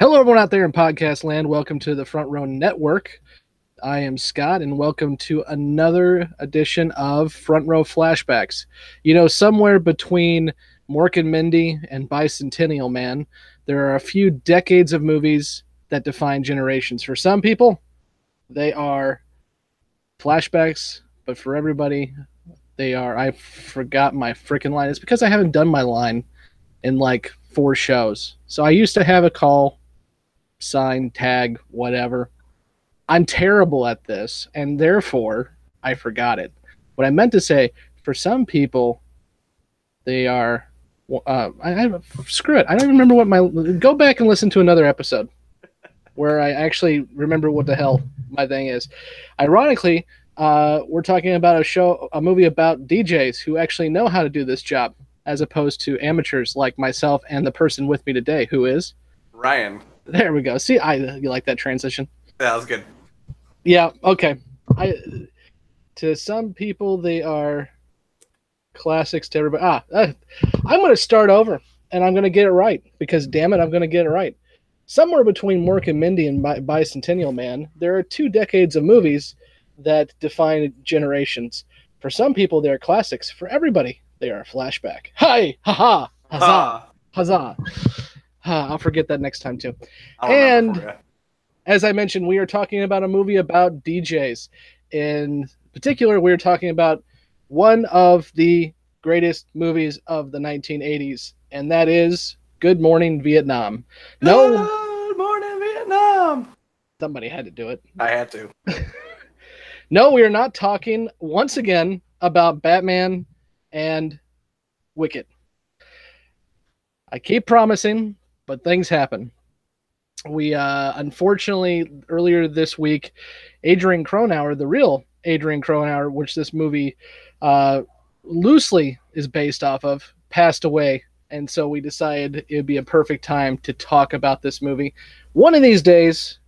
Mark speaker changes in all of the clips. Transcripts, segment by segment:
Speaker 1: Hello, everyone out there in podcast land. Welcome to the Front Row Network. I am Scott, and welcome to another edition of Front Row Flashbacks. You know, somewhere between Mork and Mindy and Bicentennial Man, there are a few decades of movies that define generations. For some people, they are flashbacks, but for everybody, they are. I forgot my freaking line. It's because I haven't done my line in like 4 shows. So I used to have a call, sign, tag, whatever. I'm terrible at this, and therefore I forgot it. What I meant to say, for some people, they are. Screw it. I don't even remember what my. Go back and listen to another episode where I actually remember what the hell my thing is. Ironically, we're talking about a movie about DJs who actually know how to do this job, as opposed to amateurs like myself and the person with me today, who is
Speaker 2: Ryan.
Speaker 1: There we go. See, you like that transition?
Speaker 2: That was good.
Speaker 1: Yeah. Okay. To some people, they are classics. To everybody, I'm going to start over, and I'm going to get it right because, damn it, I'm going to get it right. Somewhere between Mork and Mindy and Bicentennial Man, there are 2 decades of movies that define generations. For some people, they are classics. For everybody, they are a flashback. Hi, ha, huzzah, huzzah. I'll forget that next time too. And as I mentioned, we are talking about a movie about DJs. In particular, we're talking about one of the greatest movies of the 1980s, and that is Good Morning Vietnam.
Speaker 2: Good Morning Vietnam.
Speaker 1: Somebody had to do it.
Speaker 2: I had to.
Speaker 1: No, we are not talking once again about Batman and Wicked. I keep promising, but things happen. We unfortunately earlier this week, Adrian Cronauer, the real Adrian Cronauer, which this movie loosely is based off of, passed away, and so we decided it would be a perfect time to talk about this movie. One of these days,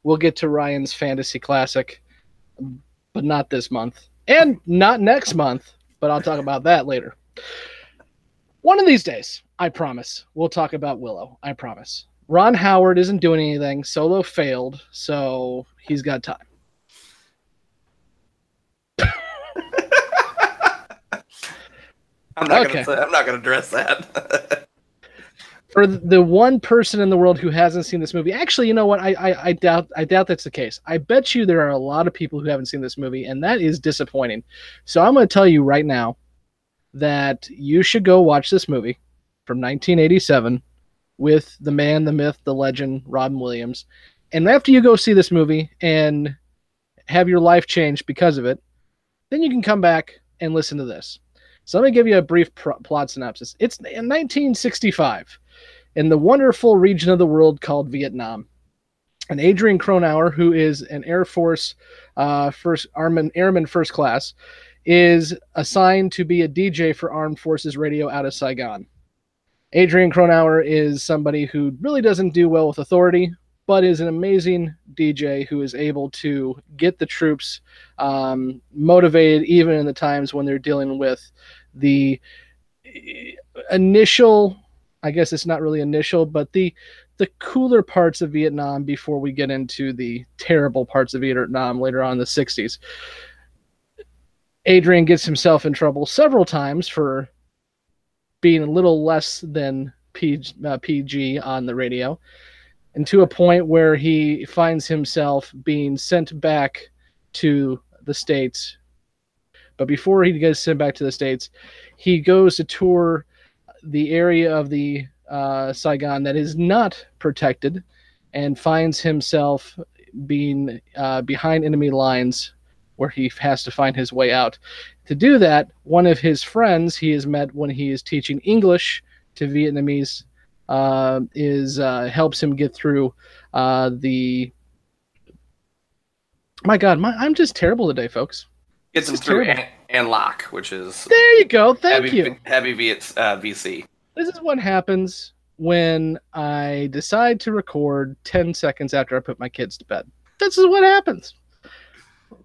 Speaker 1: we'll get to Ryan's fantasy classic, but not this month, and not next month. But I'll talk about that later. One of these days, I promise, we'll talk about Willow. I promise. Ron Howard isn't doing anything. Solo failed, so he's got time.
Speaker 2: I'm not going to address that.
Speaker 1: For the one person in the world who hasn't seen this movie, actually, you know what? I doubt that's the case. I bet you there are a lot of people who haven't seen this movie, and that is disappointing. So I'm going to tell you right now that you should go watch this movie from 1987 with the man, the myth, the legend, Robin Williams. And after you go see this movie and have your life changed because of it, then you can come back and listen to this. So let me give you a brief plot synopsis. It's in 1965 in the wonderful region of the world called Vietnam. And Adrian Cronauer, who is an Air Force Airman First Class, is assigned to be a DJ for Armed Forces Radio out of Saigon. Adrian Cronauer is somebody who really doesn't do well with authority, but is an amazing DJ who is able to get the troops motivated even in the times when they're dealing with the initial, I guess it's not really initial, but the cooler parts of Vietnam before we get into the terrible parts of Vietnam later on in the 60s. Adrian gets himself in trouble several times for being a little less than PG on the radio, and to a point where he finds himself being sent back to the States. But before he gets sent back to the States, he goes to tour the area of the Saigon that is not protected and finds himself being behind enemy lines where he has to find his way out. To do that, one of his friends he has met when he is teaching English to Vietnamese helps him get through the. My God, I'm just terrible today, folks.
Speaker 2: Gets him through and lock, which is
Speaker 1: there. You go. Thank you.
Speaker 2: Heavy VC.
Speaker 1: This is what happens when I decide to record 10 seconds after I put my kids to bed. This is what happens.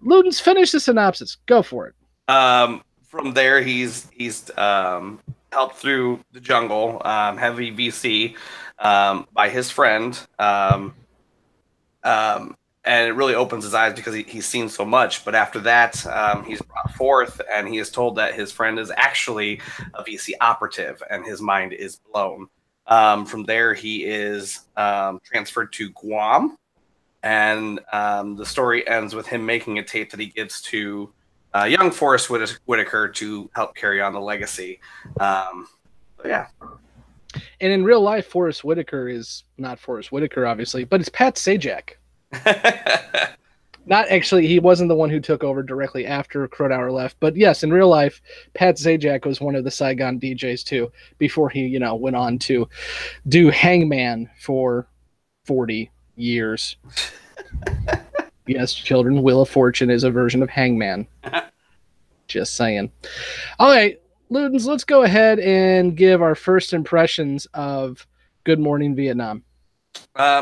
Speaker 1: Ludens, finish the synopsis. Go for it.
Speaker 2: From there, he's helped through the jungle, heavy VC. by his friend. Um, and it really opens his eyes because he's seen so much. But after that, he's brought forth and he is told that his friend is actually a VC operative and his mind is blown. From there, he is transferred to Guam, and the story ends with him making a tape that he gives to young Forrest Whitaker to help carry on the legacy. Yeah.
Speaker 1: And in real life, Forrest Whitaker is not Forrest Whitaker, obviously, but it's Pat Sajak. Not actually, he wasn't the one who took over directly after Cronauer left, but yes, in real life, Pat Sajak was one of the Saigon DJs too, before he, went on to do Hangman for 40 years. Yes, children, Wheel of Fortune is a version of Hangman. Just saying. All right, Ludens, let's go ahead and give our first impressions of Good Morning Vietnam.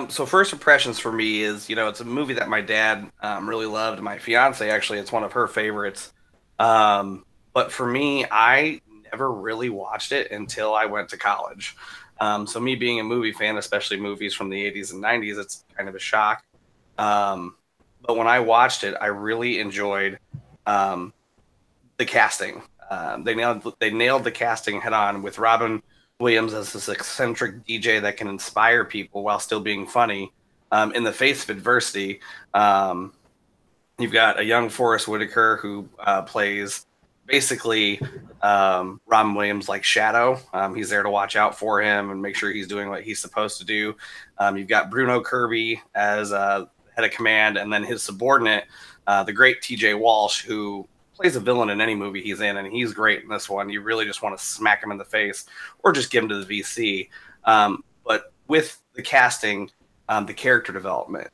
Speaker 2: So first impressions for me is, it's a movie that my dad really loved. My fiance, actually, it's one of her favorites. But for me, I never really watched it until I went to college. So me being a movie fan, especially movies from the 80s and 90s, it's kind of a shock. But when I watched it, I really enjoyed the casting. They nailed the casting head on with Robin Williams as this eccentric DJ that can inspire people while still being funny. In the face of adversity, you've got a young Forrest Whitaker who plays basically Robin Williams like Shadow. He's there to watch out for him and make sure he's doing what he's supposed to do. You've got Bruno Kirby as head of command, and then his subordinate, the great TJ Walsh, who plays a villain in any movie he's in, and he's great in this one. You really just want to smack him in the face or just give him to the VC. But with the casting, the character development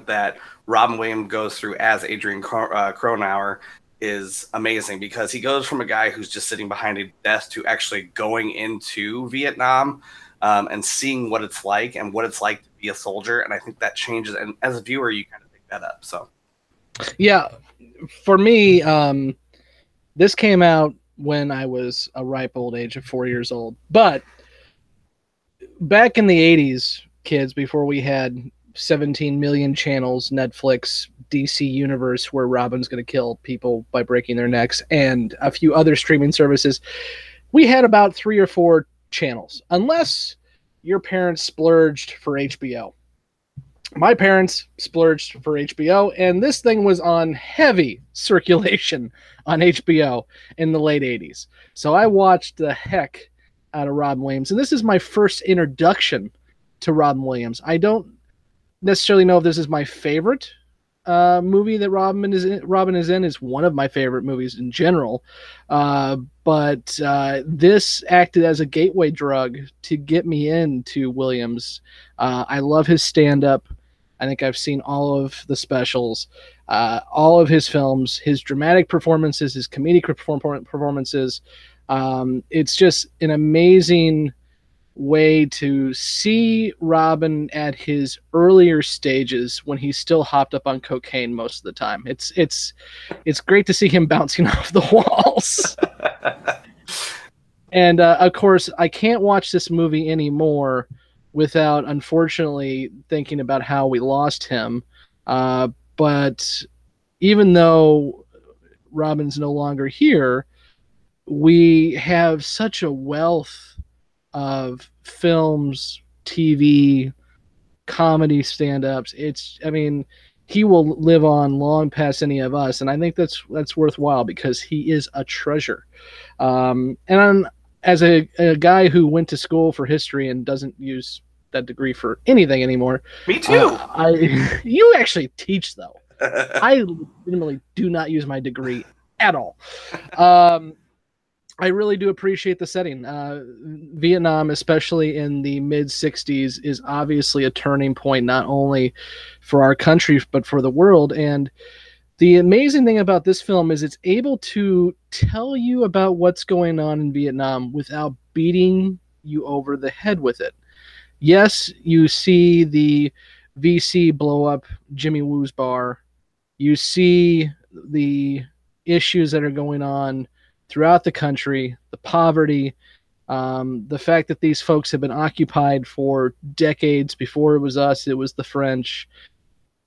Speaker 2: that Robin Williams goes through as Adrian Cronauer is amazing, because he goes from a guy who's just sitting behind a desk to actually going into Vietnam and seeing what it's like and what it's like to be a soldier. And I think that changes. And as a viewer, you kind of pick that up. So,
Speaker 1: yeah, for me, this came out when I was a ripe old age of 4 years old. But back in the 80s, kids, before we had 17 million channels, Netflix, DC Universe, where Robin's going to kill people by breaking their necks, and a few other streaming services, we had about 3 or 4 channels, unless your parents splurged for HBO. My parents splurged for HBO, and this thing was on heavy circulation on HBO in the late 80s. So I watched the heck out of Robin Williams, and this is my first introduction to Robin Williams. I don't necessarily know if this is my favorite movie that Robin is in. Is one of my favorite movies in general, but this acted as a gateway drug to get me into Williams. I love his stand-up. I think I've seen all of the specials, all of his films, his dramatic performances, his comedic performances. It's just an amazing way to see Robin at his earlier stages when he's still hopped up on cocaine most of the time. It's great to see him bouncing off the walls. And of course, I can't watch this movie anymore without, unfortunately, thinking about how we lost him. But even though Robin's no longer here, we have such a wealth of films, TV, comedy, stand-ups. He will live on long past any of us, and I think that's worthwhile because he is a treasure. And as a guy who went to school for history and doesn't use that degree for anything anymore.
Speaker 2: Me too.
Speaker 1: You actually teach, though. I legitimately do not use my degree at all. I really do appreciate the setting. Vietnam, especially in the mid-'60s, is obviously a turning point, not only for our country, but for the world. And the amazing thing about this film is it's able to tell you about what's going on in Vietnam without beating you over the head with it. Yes, you see the VC blow up Jimmy Woo's bar. You see the issues that are going on throughout the country, the poverty, The fact that these folks have been occupied for decades. Before it was us, it was the French,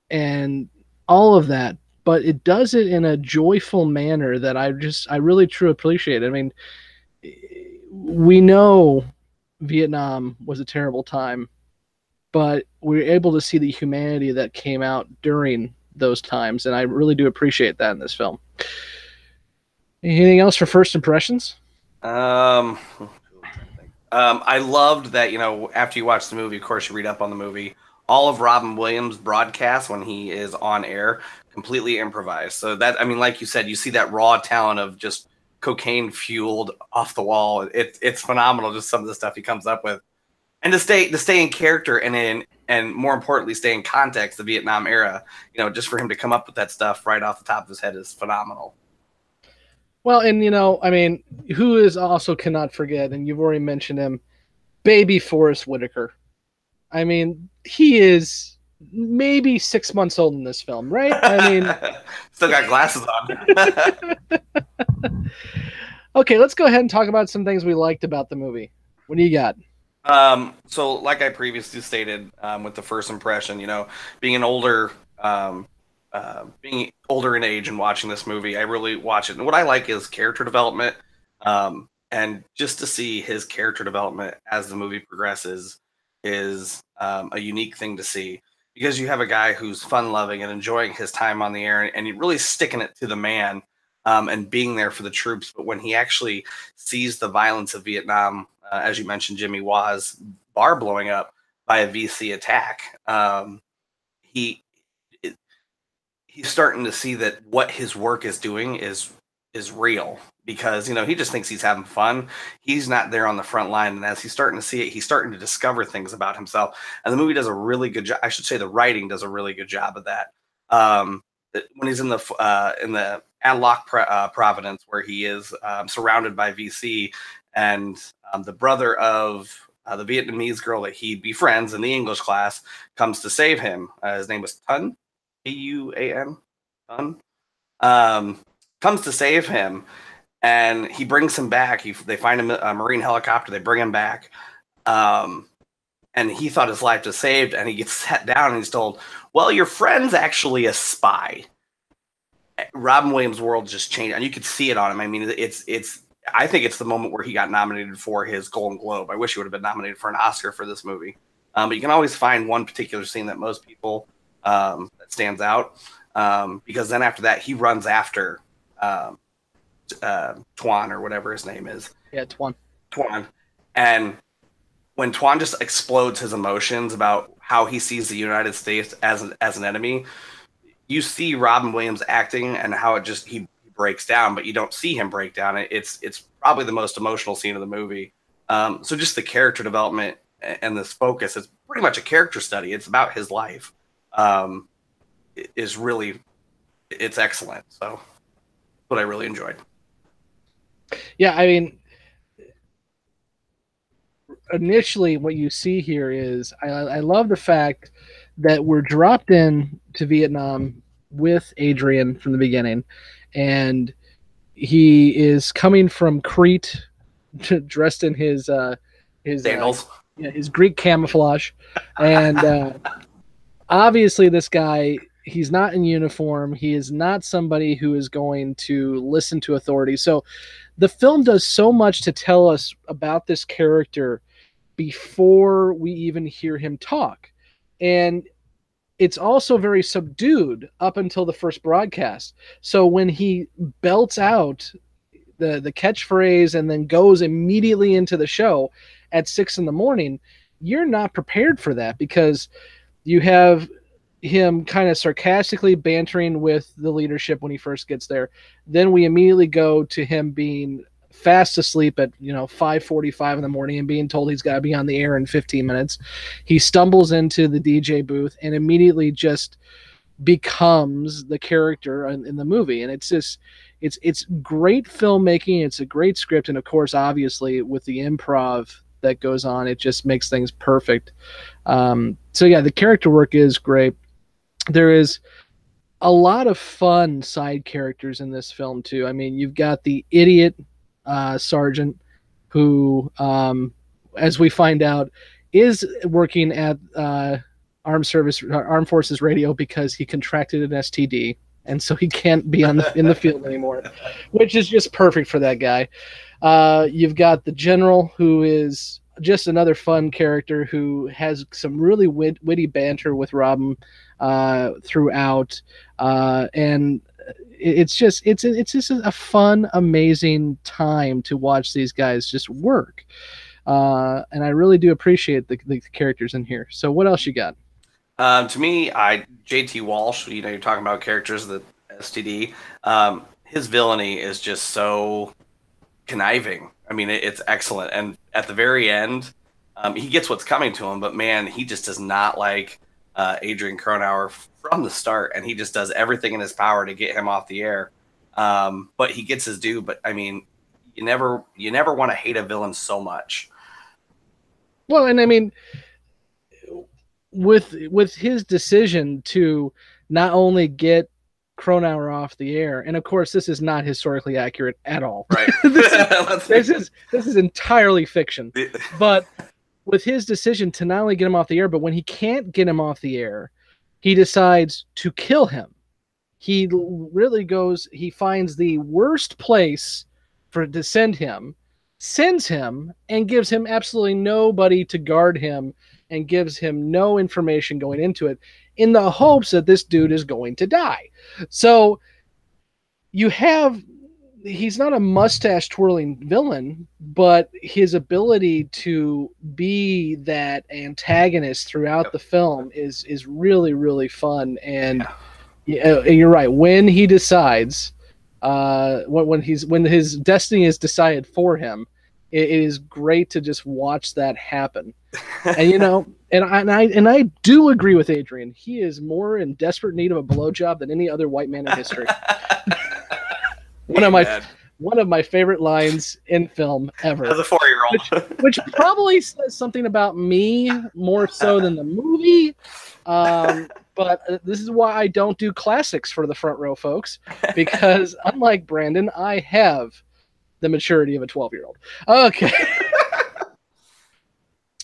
Speaker 1: and all of that. But it does it in a joyful manner that I really truly appreciate. I mean, we know Vietnam was a terrible time, but we were able to see the humanity that came out during those times, and I really do appreciate that in this film. Anything else for first impressions?
Speaker 2: I loved that, after you watch the movie, of course, you read up on the movie. All of Robin Williams' broadcasts when he is on air, completely improvised. So that, I mean, like you said, you see that raw talent of just cocaine fueled off the wall. It's phenomenal, just some of the stuff he comes up with. And to stay in character and more importantly, stay in context, the Vietnam era, just for him to come up with that stuff right off the top of his head is phenomenal.
Speaker 1: Well, and I mean, who is also cannot forget, and you've already mentioned him, baby Forrest Whitaker. I mean, he is maybe 6 months old in this film, right? I mean,
Speaker 2: Still got glasses on.
Speaker 1: okay, let's go ahead and talk about some things we liked about the movie. What do you got?
Speaker 2: So like I previously stated, with the first impression, being an older, being older in age and watching this movie, I really watch it. And what I like is character development, and just to see his character development as the movie progresses is a unique thing to see because you have a guy who's fun loving and enjoying his time on the air and really sticking it to the man, and being there for the troops. But when he actually sees the violence of Vietnam, as you mentioned, Jimmy Wah's bar blowing up by a VC attack, he he's starting to see that what his work is doing is real because he just thinks he's having fun. He's not there on the front line, and as he's starting to see it, he's starting to discover things about himself. And the movie does a really good job. I should say the writing does a really good job of that. When he's in the Adlock Providence, where he is surrounded by VC, and the brother of the Vietnamese girl that he befriends in the English class comes to save him. His name was Tun, Tuan, Tun, comes to save him, and he brings him back. They find a Marine helicopter. They bring him back, and he thought his life was saved. And he gets sat down, and he's told, "Well, your friend's actually a spy." Robin Williams' world just changed, and you could see it on him. I mean, it's. I think it's the moment where he got nominated for his Golden Globe. I wish he would have been nominated for an Oscar for this movie. But you can always find one particular scene that most people that stands out, because then after that he runs after Tuan or whatever his name is.
Speaker 1: Yeah, Tuan.
Speaker 2: Tuan, and when Tuan just explodes his emotions about how he sees the United States as an enemy, you see Robin Williams acting and how it just he breaks down, but you don't see him break down. It's probably the most emotional scene of the movie. So just the character development and this focus, it's pretty much a character study. It's about his life. Is really, it's excellent. So what I really enjoyed.
Speaker 1: Yeah, I mean, initially what you see here is I love the fact that we're dropped in to Vietnam with Adrian from the beginning, and he is coming from Crete, dressed in his
Speaker 2: Sandals.
Speaker 1: His Greek camouflage, and obviously this guy, he's not in uniform. He is not somebody who is going to listen to authority. So the film does so much to tell us about this character before we even hear him talk, and it's also very subdued up until the first broadcast. So when he belts out the catchphrase and then goes immediately into the show at 6 a.m, you're not prepared for that because you have him kind of sarcastically bantering with the leadership when he first gets there. Then we immediately go to him being fast asleep at 5:45 in the morning and being told he's got to be on the air in 15 minutes. He stumbles into the DJ booth and immediately just becomes the character in the movie. And it's just it's great filmmaking. It's a great script, and of course, obviously, with the improv that goes on, it just makes things perfect. So yeah, the character work is great. There is a lot of fun side characters in this film too. I mean, you've got the idiot sergeant who, as we find out, is working at armed forces radio because he contracted an STD, and so he can't be in the field anymore, which is just perfect for that guy. You've got the general, who is just another fun character who has some really witty banter with Robin throughout, and it's just a fun, amazing time to watch these guys just work. And I really do appreciate the characters in here. So what else you got?
Speaker 2: To me, JT Walsh. You know, you're talking about characters that STD. His villainy is just so conniving. I mean, it's excellent. And at the very end, he gets what's coming to him, but man, he just does not like Adrian Cronauer from the start, and he just does everything in his power to get him off the air. But he gets his due. But I mean, you never want to hate a villain so much.
Speaker 1: Well, and I mean, with his decision to not only get Cronauer off the air, and of course this is not historically accurate at all.
Speaker 2: Right.
Speaker 1: This is entirely fiction. But with his decision to not only get him off the air, but when he can't get him off the air, he decides to kill him. He really goes, he finds the worst place to send him, sends him, and gives him absolutely nobody to guard him, and gives him no information going into it, in the hopes that this dude is going to die. So you have, he's not a mustache twirling villain, but his ability to be that antagonist throughout the film is really, really fun. And you're right, when he decides, when his destiny is decided for him, it is great to just watch that happen. And you know, and I do agree with Adrian. He is more in desperate need of a blowjob than any other white man in history. One of my favorite lines in film ever.
Speaker 2: As a 4-year-old,
Speaker 1: which probably says something about me more so than the movie. But this is why I don't do classics for the front row folks, because unlike Brandon, I have the maturity of a 12-year-old. Okay.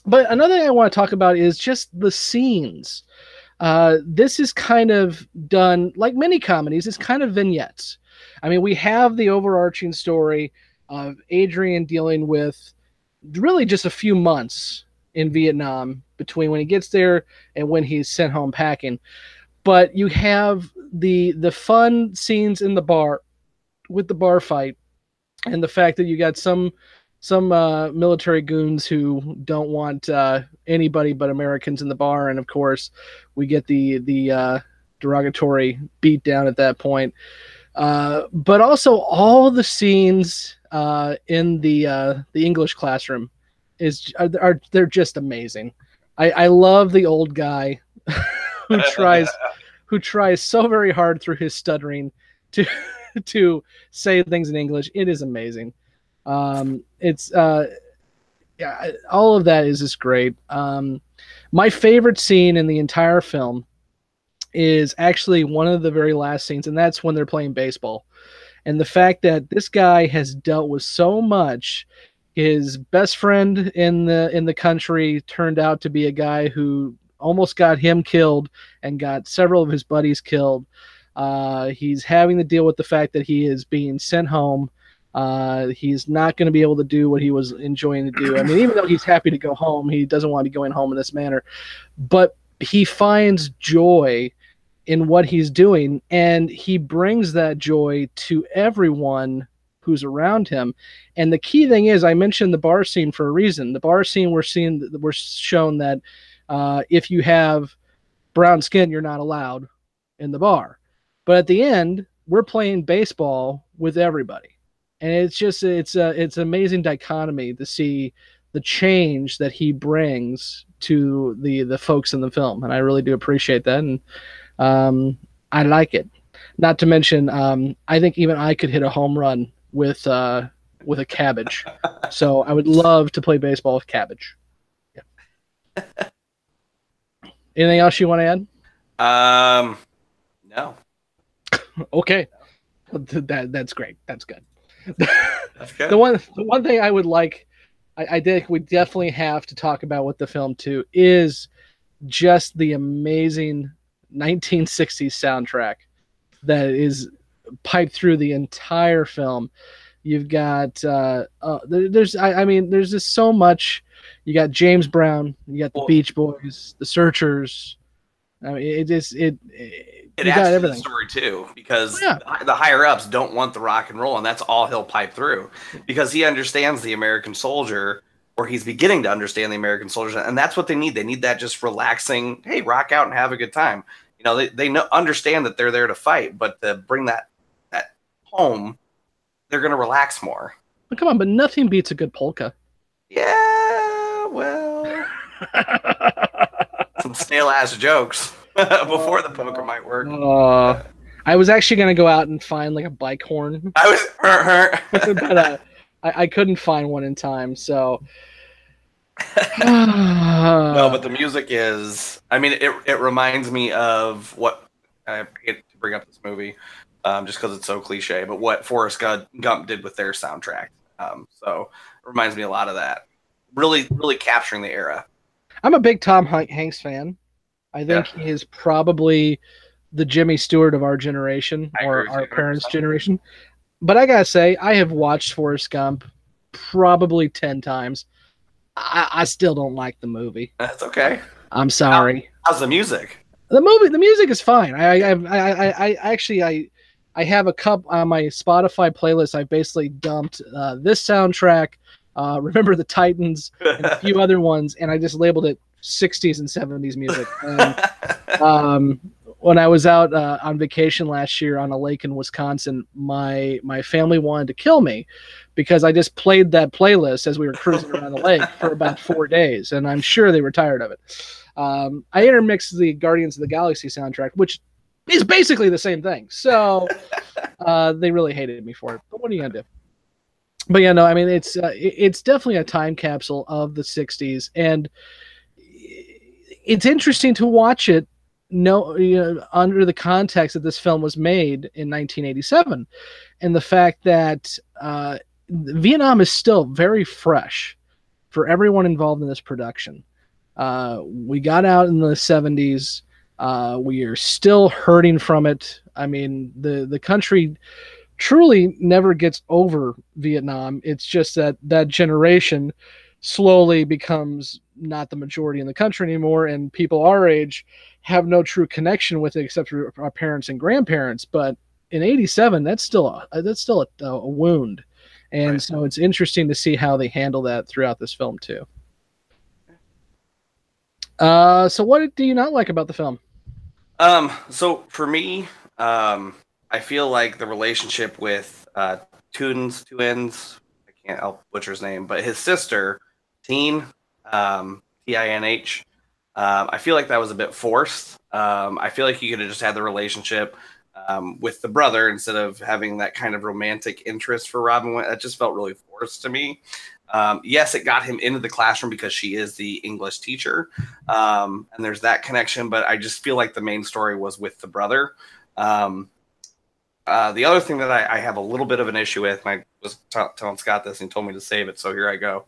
Speaker 1: But another thing I want to talk about is just the scenes. This is kind of done, like many comedies, it's kind of vignettes. I mean, we have the overarching story of Adrian dealing with really just a few months in Vietnam between when he gets there and when he's sent home packing. But you have the fun scenes in the bar with the bar fight, and the fact that you got some military goons who don't want anybody but Americans in the bar, and of course we get the derogatory beat down at that point. But also all the scenes in the English classroom they're just amazing. I love the old guy who tries so very hard through his stuttering to say things in English. It is amazing. It's yeah, all of that is just great. My favorite scene in the entire film is actually one of the very last scenes, and that's when they're playing baseball. And the fact that this guy has dealt with so much. His best friend in the country turned out to be a guy who almost got him killed and got several of his buddies killed. He's having to deal with the fact that he is being sent home. He's not going to be able to do what he was enjoying to do. I mean, even though he's happy to go home, he doesn't want to be going home in this manner. But he finds joy in what he's doing, and he brings that joy to everyone who's around him. And the key thing is, I mentioned the bar scene for a reason. The bar scene, we're shown that if you have brown skin, you're not allowed in the bar. But at the end, we're playing baseball with everybody. And it's an amazing dichotomy to see the change that he brings to the folks in the film. And I really do appreciate that. And I like it. Not to mention, I think even I could hit a home run with a cabbage. So I would love to play baseball with cabbage. Yeah. Anything else you want to
Speaker 2: add? No.
Speaker 1: Okay. That's great. That's good.
Speaker 2: That's good.
Speaker 1: The one thing I would like I think we definitely have to talk about what the film too is just the amazing 1960s soundtrack that is piped through the entire film. You've got there's I mean there's just so much. You got James Brown, you got the
Speaker 2: Well,
Speaker 1: Beach Boys, the Searchers. I mean it
Speaker 2: it
Speaker 1: you
Speaker 2: adds
Speaker 1: got
Speaker 2: to the
Speaker 1: everything.
Speaker 2: story too,
Speaker 1: Oh,
Speaker 2: because
Speaker 1: yeah.
Speaker 2: the higher ups don't want the rock and roll, and that's all he'll pipe through, because he understands the American soldier, or he's beginning to understand the American soldier, and that's what they need. They need that just relaxing, hey, rock out and have a good time. They know, understand that they're there to fight, but to bring that home, they're going to relax more.
Speaker 1: But come on, but nothing beats a good polka.
Speaker 2: Yeah, well, some stale ass jokes before the poker might work.
Speaker 1: Uh, I was actually gonna go out and find like a bike horn,
Speaker 2: I was.
Speaker 1: but I couldn't find one in time. So
Speaker 2: No, but the music is. I mean, it reminds me of what I hate to bring up this movie, just because it's so cliche. But what Forrest Gump did with their soundtrack. So it reminds me a lot of that. Really, really capturing the era.
Speaker 1: I'm a big Tom Hanks fan. I
Speaker 2: Yeah,
Speaker 1: think he is probably the Jimmy Stewart of our generation
Speaker 2: I agree
Speaker 1: or
Speaker 2: with you
Speaker 1: our
Speaker 2: 100%.
Speaker 1: parents' generation. But I gotta say, I have watched Forrest Gump probably 10 times. I still don't like the movie.
Speaker 2: That's okay.
Speaker 1: I'm
Speaker 2: How,
Speaker 1: sorry.
Speaker 2: how's the music?
Speaker 1: The music is fine. I actually I have a cup on my Spotify playlist. I basically dumped this soundtrack, Remember the Titans, and a few other ones, and I just labeled it 60s and 70s music. And um, when I was out on vacation last year on a lake in Wisconsin, my family wanted to kill me because I just played that playlist as we were cruising around the lake for about 4 days, and I'm sure they were tired of it. I intermixed the Guardians of the Galaxy soundtrack, which is basically the same thing. So they really hated me for it. But what are you gonna do? But yeah, no, I mean it's definitely a time capsule of the '60s, and it's interesting to watch it. No, under the context that this film was made in 1987, and the fact that Vietnam is still very fresh for everyone involved in this production. We got out in the 70s. We are still hurting from it. I mean, the country truly never gets over Vietnam. It's just that that generation slowly becomes not the majority in the country anymore, and people our age have no true connection with it except for our parents and grandparents. But in '87, that's still a wound, and
Speaker 2: Right.
Speaker 1: so it's interesting to see how they handle that throughout this film too. So what do you not like about the film?
Speaker 2: So for me, I feel like the relationship with Twins, I can't help butcher his name, but his sister, Teen, Tinh. I feel like that was a bit forced. I feel like you could have just had the relationship with the brother instead of having that kind of romantic interest for Robin. That just felt really forced to me. Yes, it got him into the classroom because she is the English teacher, and there's that connection. But I just feel like the main story was with the brother. Um, the other thing that I have a little bit of an issue with, and I was telling Scott this, and he told me to save it, so here I go.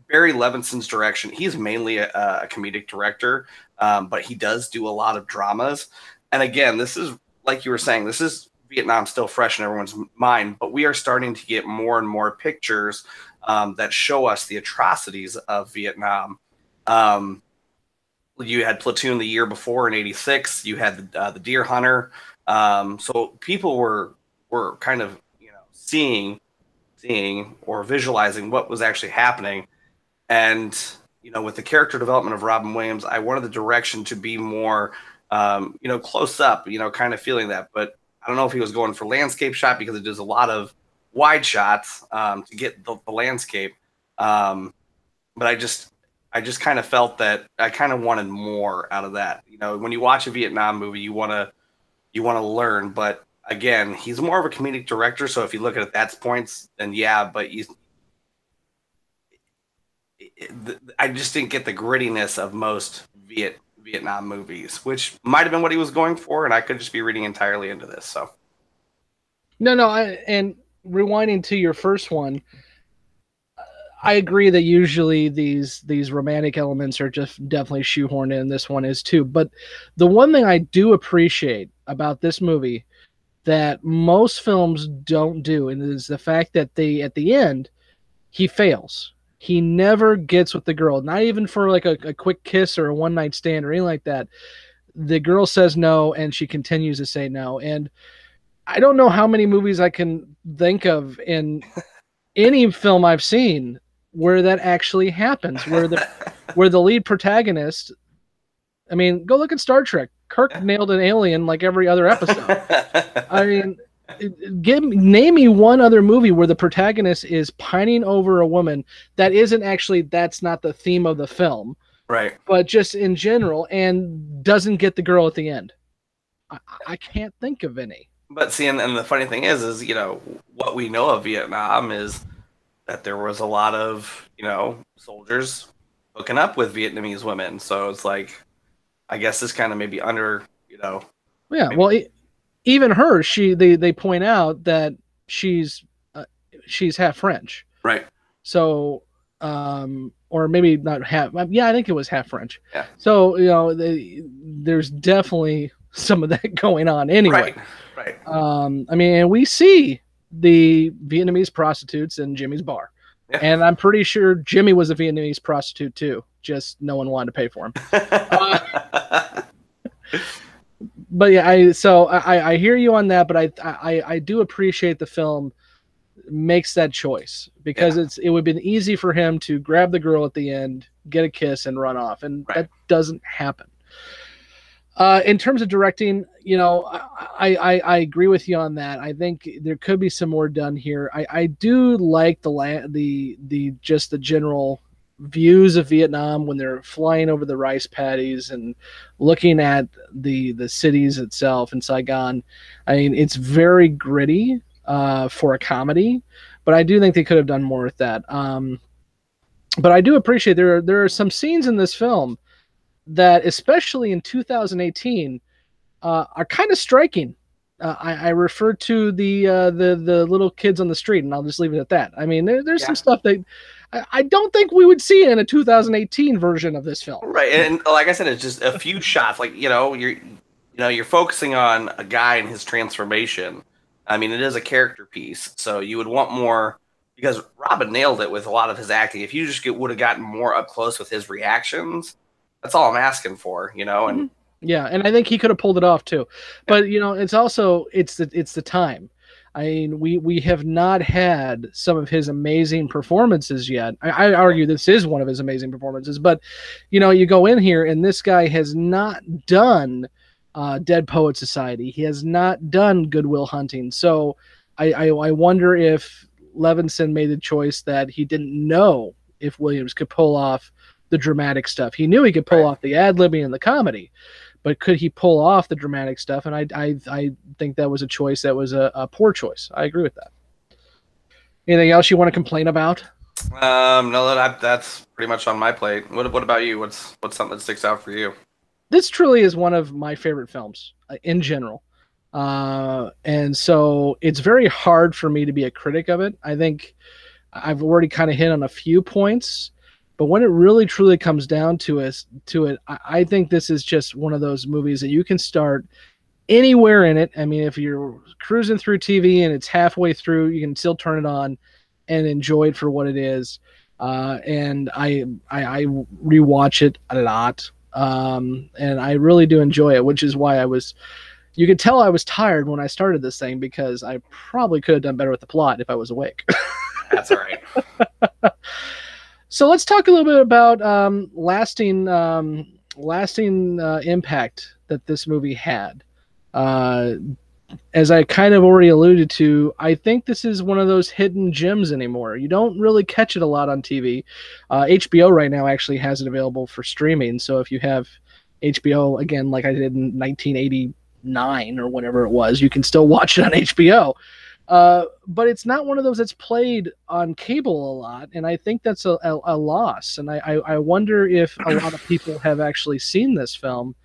Speaker 2: Barry Levinson's direction. He's mainly a comedic director, but he does do a lot of dramas. And again, this is like you were saying, this is Vietnam still fresh in everyone's mind, but we are starting to get more and more pictures that show us the atrocities of Vietnam. Um, you had Platoon the year before in '86. You had the Deer Hunter. So people were kind of seeing or visualizing what was actually happening. And with the character development of Robin Williams, I wanted the direction to be more close up, kind of feeling that. But I don't know if he was going for landscape shot because it does a lot of wide shots to get the landscape. But I just kind of felt that I kind of wanted more out of that. When you watch a Vietnam movie, you want to learn, but again, he's more of a comedic director. So if you look at it, that's points, then yeah. But I just didn't get the grittiness of most Vietnam movies, which might have been what he was going for, and I could just be reading entirely into this. So
Speaker 1: No, and rewinding to your first one, I agree that usually these romantic elements are just definitely shoehorned in. This one is too. But the one thing I do appreciate about this movie that most films don't do, and is the fact that they at the end he fails. He never gets with the girl, not even for like a quick kiss or a one night stand or anything like that. The girl says no, and she continues to say no. And I don't know how many movies I can think of in any film I've seen where that actually happens, where the lead protagonist. I mean, go look at Star Trek. Kirk nailed an alien like every other episode. I mean, name me one other movie where the protagonist is pining over a woman that isn't actually, that's not the theme of the film,
Speaker 2: Right.
Speaker 1: but just in general, and doesn't get the girl at the end. I can't think of any.
Speaker 2: But see, and the funny thing is, what we know of Vietnam is that there was a lot of, soldiers hooking up with Vietnamese women. So it's like, I guess this kind of maybe under,
Speaker 1: Yeah,
Speaker 2: maybe.
Speaker 1: well, even her, they point out that uh, she's half French.
Speaker 2: Right.
Speaker 1: So, or maybe not half. Yeah, I think it was half French.
Speaker 2: Yeah.
Speaker 1: So there's definitely some of that going on anyway.
Speaker 2: Right.
Speaker 1: I mean, and we see the Vietnamese prostitutes in Jimmy's bar, and I'm pretty sure Jimmy was a Vietnamese prostitute too. Just no one wanted to pay for him. But yeah, I hear you on that, but I do appreciate the film makes that choice because it would have been easy for him to grab the girl at the end, get a kiss, and run off, and that doesn't happen. In terms of directing, I agree with you on that. I think there could be some more done here. I do like the just the general views of Vietnam when they're flying over the rice paddies and looking at the cities itself in Saigon. I mean, it's very gritty for a comedy, but I do think they could have done more with that. But I do appreciate there are some scenes in this film that, especially in 2018, are kind of striking. I refer to the little kids on the street, and I'll just leave it at that. I mean, there's some stuff that I don't think we would see in a 2018 version of this film.
Speaker 2: Right, and like I said, it's just a few shots. Like you're focusing on a guy and his transformation. I mean, it is a character piece, so you would want more because Robin nailed it with a lot of his acting. If you just would have gotten more up close with his reactions, that's all I'm asking for, and
Speaker 1: yeah, and I think he could have pulled it off too. But it's also it's the time. I mean, we have not had some of his amazing performances yet. I argue this is one of his amazing performances, but you go in here and this guy has not done Dead Poet Society. He has not done Good Will Hunting. So I wonder if Levinson made the choice that he didn't know if Williams could pull off the dramatic stuff. He knew he could pull off the ad-libbing and the comedy, but could he pull off the dramatic stuff? And I think that was a choice that was a poor choice. I agree with that. Anything else you want to complain about?
Speaker 2: No, that's pretty much on my plate. What about you? What's something that sticks out for you?
Speaker 1: This truly is one of my favorite films in general. And so it's very hard for me to be a critic of it. I think I've already kind of hit on a few points, but when it really truly comes down to it, I think this is just one of those movies that you can start anywhere in it. I mean, if you're cruising through TV and it's halfway through, you can still turn it on and enjoy it for what it is. And I rewatch it a lot. And I really do enjoy it, which is why you could tell I was tired when I started this thing because I probably could have done better with the plot if I was awake.
Speaker 2: That's all right.
Speaker 1: So let's talk a little bit about lasting impact that this movie had. As I kind of already alluded to, I think this is one of those hidden gems anymore. You don't really catch it a lot on TV. HBO right now actually has it available for streaming. So if you have HBO, again, like I did in 1989 or whatever it was, you can still watch it on HBO. But it's not one of those that's played on cable a lot, and I think that's a loss. And I wonder if a lot of people have actually seen this film.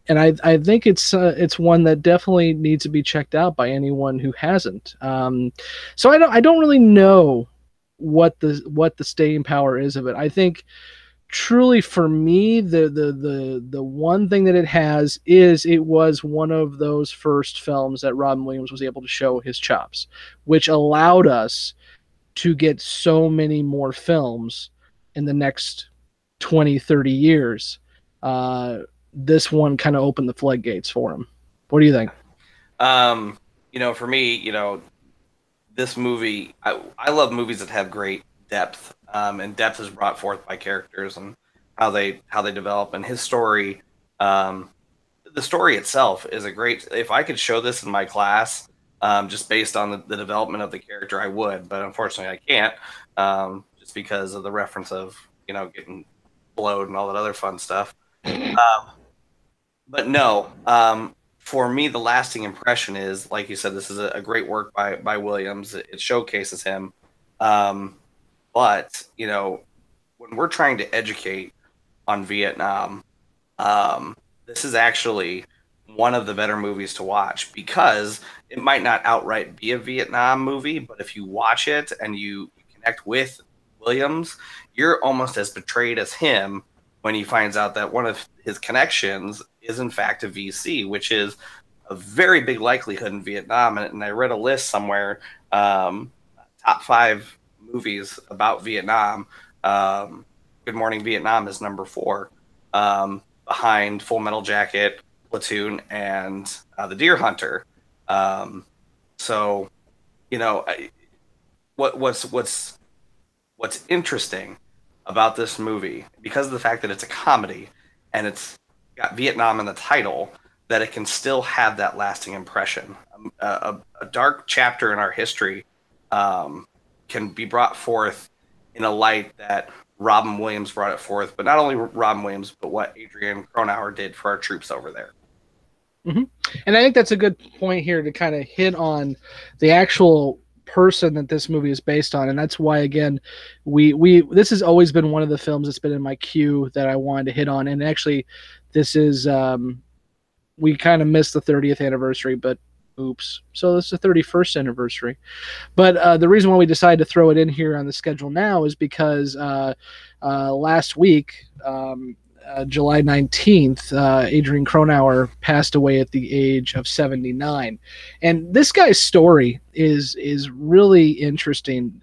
Speaker 1: And I think it's one that definitely needs to be checked out by anyone who hasn't. So I don't really know what the staying power is of it. I think truly for me, the one thing that it has is it was one of those first films that Robin Williams was able to show his chops, which allowed us to get so many more films in the next 20, 30 years. uh, this one kind of opened the floodgates for him. What do you think?
Speaker 2: Um, for me, this movie, I love movies that have great depth, and depth is brought forth by characters and how they develop. And his story, um, the story itself is a great. If I could show this in my class, just based on the development of the character, I would. But unfortunately, I can't, just because of the reference of getting blowed and all that other fun stuff. Um, but no, for me, the lasting impression is, like you said, this is a great work by Williams. It showcases him. Um, but when we're trying to educate on Vietnam, this is actually one of the better movies to watch, because it might not outright be a Vietnam movie, but if you watch it and you connect with Williams, you're almost as betrayed as him when he finds out that one of his connections is in fact a VC, which is a very big likelihood in Vietnam. And I read a list somewhere, top 5 movies about Vietnam. Um, Good Morning Vietnam is number 4, behind Full Metal Jacket, Platoon, and The Deer Hunter. Um, so, you know, what's interesting about this movie, because of the fact that it's a comedy and it's got Vietnam in the title, that it can still have that lasting impression. A dark chapter in our history, can be brought forth in a light that Robin Williams brought it forth, but not only Robin Williams, but what Adrian Cronauer did for our troops over there.
Speaker 1: Mm-hmm. And I think that's a good point here to kind of hit on the actual person that this movie is based on, and that's why again we this has always been one of the films that's been in my queue that I wanted to hit on. And actually, this is we kind of missed the 30th anniversary, but oops, so this is the 31st anniversary. But the reason why we decided to throw it in here on the schedule now is because last week, July 19th, Adrian Cronauer passed away at the age of 79. And this guy's story is really interesting.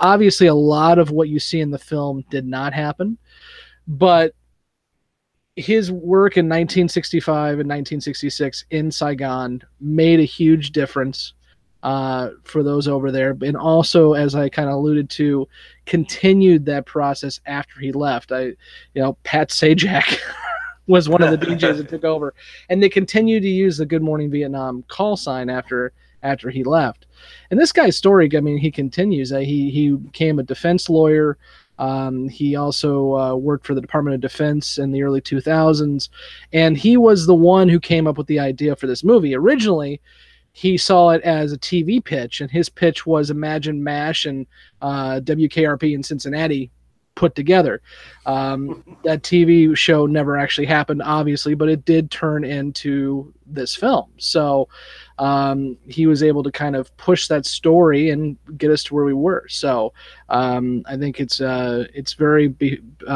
Speaker 1: Obviously, a lot of what you see in the film did not happen, but his work in 1965 and 1966 in Saigon made a huge difference for those over there. And also, as I kind of alluded to, continued that process after he left. Pat Sajak was one of the DJs that took over, and they continued to use the Good Morning Vietnam call sign after he left. And this guy's story, I mean, he continues. He became a defense lawyer. He also worked for the Department of Defense in the early 2000s, and he was the one who came up with the idea for this movie. Originally, he saw it as a TV pitch, and his pitch was imagine MASH and WKRP in Cincinnati put together. That TV show never actually happened, obviously, but it did turn into this film. So he was able to kind of push that story and get us to where we were. So I think it's very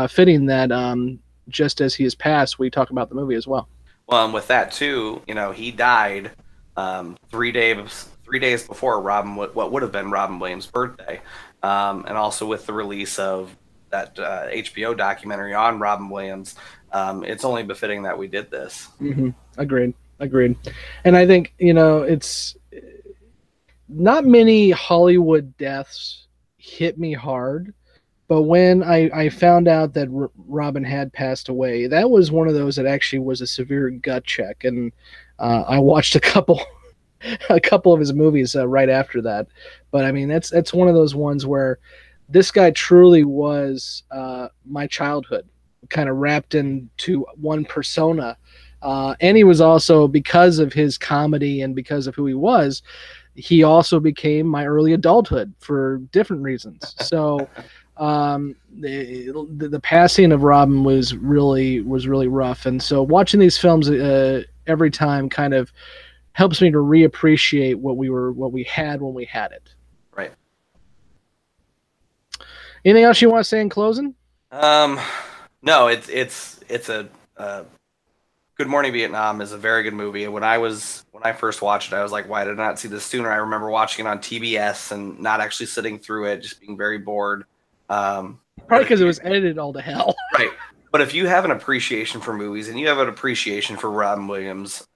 Speaker 1: fitting that just as he has passed, we talk about the movie as well.
Speaker 2: Well, and with that too, he died 3 days before what would have been Robin Williams' birthday, and also with the release of that HBO documentary on Robin Williams, it's only befitting that we did this.
Speaker 1: Mm-hmm. Agreed. And I think it's not many Hollywood deaths hit me hard, but when I found out that Robin had passed away, that was one of those that actually was a severe gut check. And I watched a couple of his movies right after that. But I mean, that's one of those ones where this guy truly was my childhood, kind of wrapped into one persona. And he was also, because of his comedy and because of who he was, he also became my early adulthood for different reasons. So the passing of Robin was really rough. And so watching these films every time kind of helps me to reappreciate what we had when we had it.
Speaker 2: Right.
Speaker 1: Anything else you want to say in closing?
Speaker 2: Um, no, it's a Good Morning Vietnam is a very good movie. When I first watched it, I was like, why did I not see this sooner? I remember watching it on TBS and not actually sitting through it, just being very bored. But
Speaker 1: Probably
Speaker 2: if
Speaker 1: because it
Speaker 2: you
Speaker 1: was edited all to hell.
Speaker 2: right, but if you have an appreciation for movies and you have an appreciation for Robin Williams,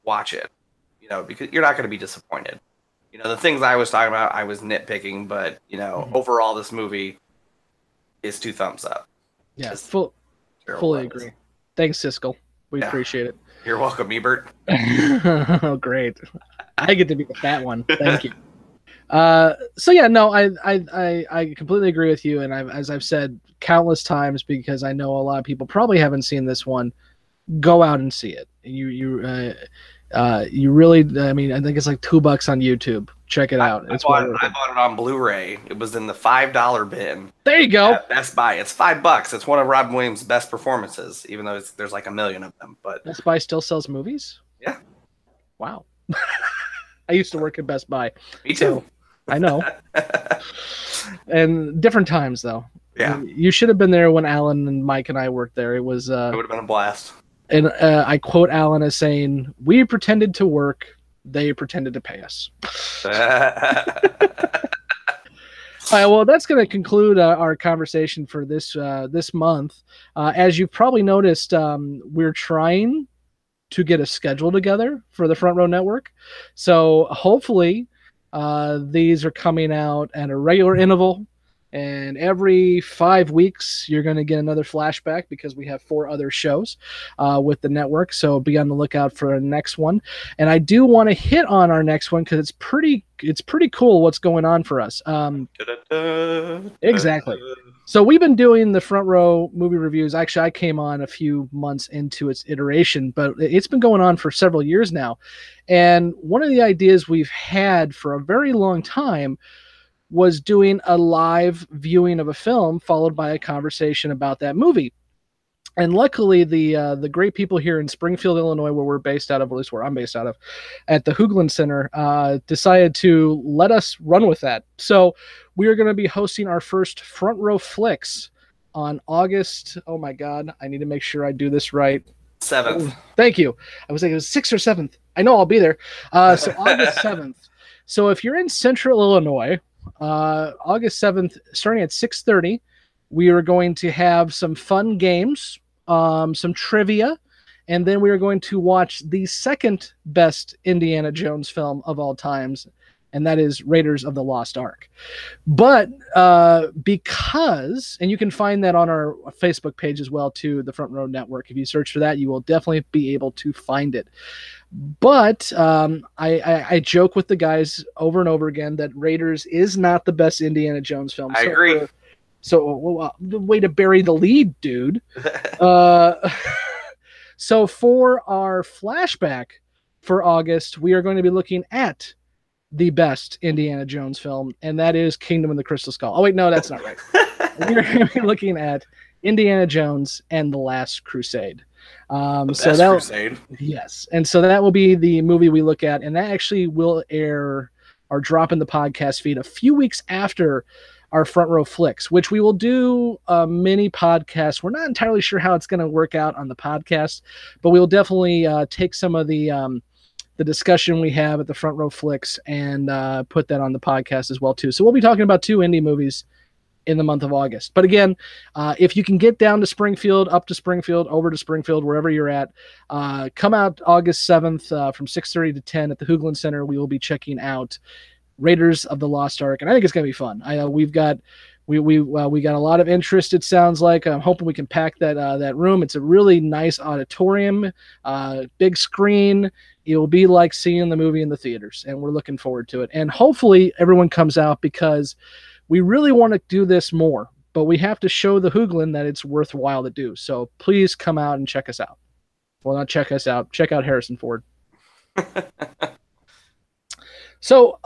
Speaker 2: watch it. Because you're not going to be disappointed. The things I was talking about, I was nitpicking, but overall, this movie is 2 thumbs up.
Speaker 1: Yeah,
Speaker 2: Just
Speaker 1: fully agree. Thanks, Siskel. We appreciate it.
Speaker 2: You're welcome, Ebert.
Speaker 1: Oh, great. I get to be the fat one. Thank you. So yeah, no, I completely agree with you, and as I've said countless times, because I know a lot of people probably haven't seen this one. Go out and see it. You really, I mean, I think it's like $2 on YouTube. Check it out.
Speaker 2: I bought it on Blu-ray. It was in the $5 bin.
Speaker 1: There you go.
Speaker 2: At Best Buy. It's $5. It's one of Robin Williams' best performances, even though there's like a million of them. But
Speaker 1: Best Buy still sells movies?
Speaker 2: Yeah.
Speaker 1: Wow. I used to work at Best Buy.
Speaker 2: Me too.
Speaker 1: So I know. And different times though.
Speaker 2: Yeah.
Speaker 1: You should have been there when Alan and Mike and I worked there. It was. It
Speaker 2: would have been a blast.
Speaker 1: And I quote Alan as saying, "We pretended to work. They pretended to pay us." All right, well, that's going to conclude our conversation for this month. As you've probably noticed, we're trying to get a schedule together for the Front Row Network. So hopefully these are coming out at a regular interval. And every 5 weeks, you're going to get another flashback because we have 4 other shows with the network. So be on the lookout for our next one. And I do want to hit on our next one because it's pretty cool what's going on for us. Exactly. So we've been doing the Front Row movie reviews. Actually, I came on a few months into its iteration, but it's been going on for several years now. And one of the ideas we've had for a very long time was doing a live viewing of a film followed by a conversation about that movie. And luckily, the great people here in Springfield, Illinois, where we're based out of, or at least where I'm based out of, at the Hoogland Center, decided to let us run with that. So we are going to be hosting our first Front Row Flicks on August. Oh my God, I need to make sure I do this right.
Speaker 2: 7th.
Speaker 1: Oh, thank you. I was thinking it was 6th or 7th. I know I'll be there. So August 7th. So if you're in Central Illinois, August 7th, starting at 6:30, we are going to have some fun games, some trivia, and then we are going to watch the second best Indiana Jones film of all times, and that is Raiders of the Lost Ark. But because, and you can find that on our Facebook page as well, too, the Front Row Network. If you search for that, you will definitely be able to find it. But I joke with the guys over and over again that Raiders is not the best Indiana Jones film.
Speaker 2: I agree.
Speaker 1: The way to bury the lead, dude. So for our flashback for August, we are going to be looking at the best Indiana Jones film, and that is Kingdom of the Crystal Skull. Oh, wait, no, that's not right. We're going to be looking at Indiana Jones and the Last Crusade.
Speaker 2: Crusade.
Speaker 1: Yes. And so that will be the movie we look at, and that actually will air or drop in the podcast feed a few weeks after our Front Row Flicks, which we will do a mini podcast. We're not entirely sure how it's going to work out on the podcast, but we'll definitely take some of the discussion we have at the Front Row Flicks and put that on the podcast as well, too. So we'll be talking about 2 indie movies in the month of August. But again, if you can get down to Springfield, up to Springfield, over to Springfield, wherever you're at, come out August 7th from 6:30 to 10 at the Hoogland Center. We will be checking out Raiders of the Lost Ark, and I think it's going to be fun. We've got we got a lot of interest. It sounds like I'm hoping we can pack that room. It's a really nice auditorium, big screen. It will be like seeing the movie in the theaters, and we're looking forward to it. And hopefully everyone comes out because we really want to do this more, but we have to show the Hoogland that it's worthwhile to do. So please come out and check us out. Well, not check us out. Check out Harrison Ford. So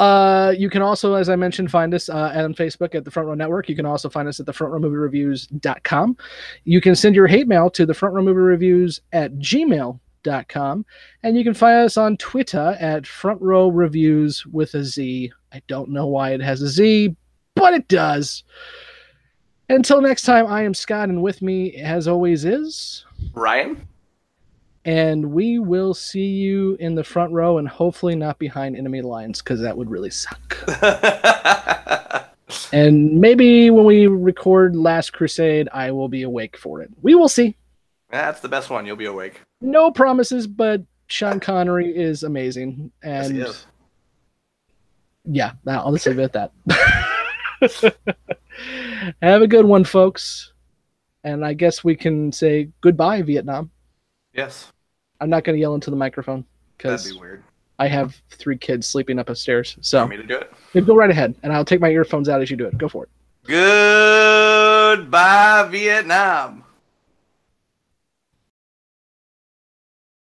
Speaker 1: you can also, as I mentioned, find us on Facebook at the Front Row Network. You can also find us at thefrontrowmoviereviews.com. You can send your hate mail to thefrontrowmoviereviews@gmail.com. And you can find us on Twitter at Front Row Reviews with a Z. I don't know why it has a Z. but it does. Until next time, I am Scott, and with me, as always, is
Speaker 2: Ryan?
Speaker 1: and we will see you in the front row and hopefully not behind enemy lines because that would really suck. And maybe when we record Last Crusade, I will be awake for it. We will see.
Speaker 2: That's the best one. You'll be awake.
Speaker 1: No promises, but Sean Connery is amazing.
Speaker 2: Yes, he
Speaker 1: And
Speaker 2: is.
Speaker 1: yeah, I'll just leave it at that. Have a good one, folks. And I guess we can say goodbye, Vietnam.
Speaker 2: Yes.
Speaker 1: I'm not going to yell into the microphone
Speaker 2: That'd be
Speaker 1: because
Speaker 2: weird.
Speaker 1: I have 3 kids sleeping upstairs.
Speaker 2: You
Speaker 1: So
Speaker 2: want me to do it?
Speaker 1: go right ahead, and I'll take my earphones out as you do it. Go for it.
Speaker 2: Goodbye, Vietnam.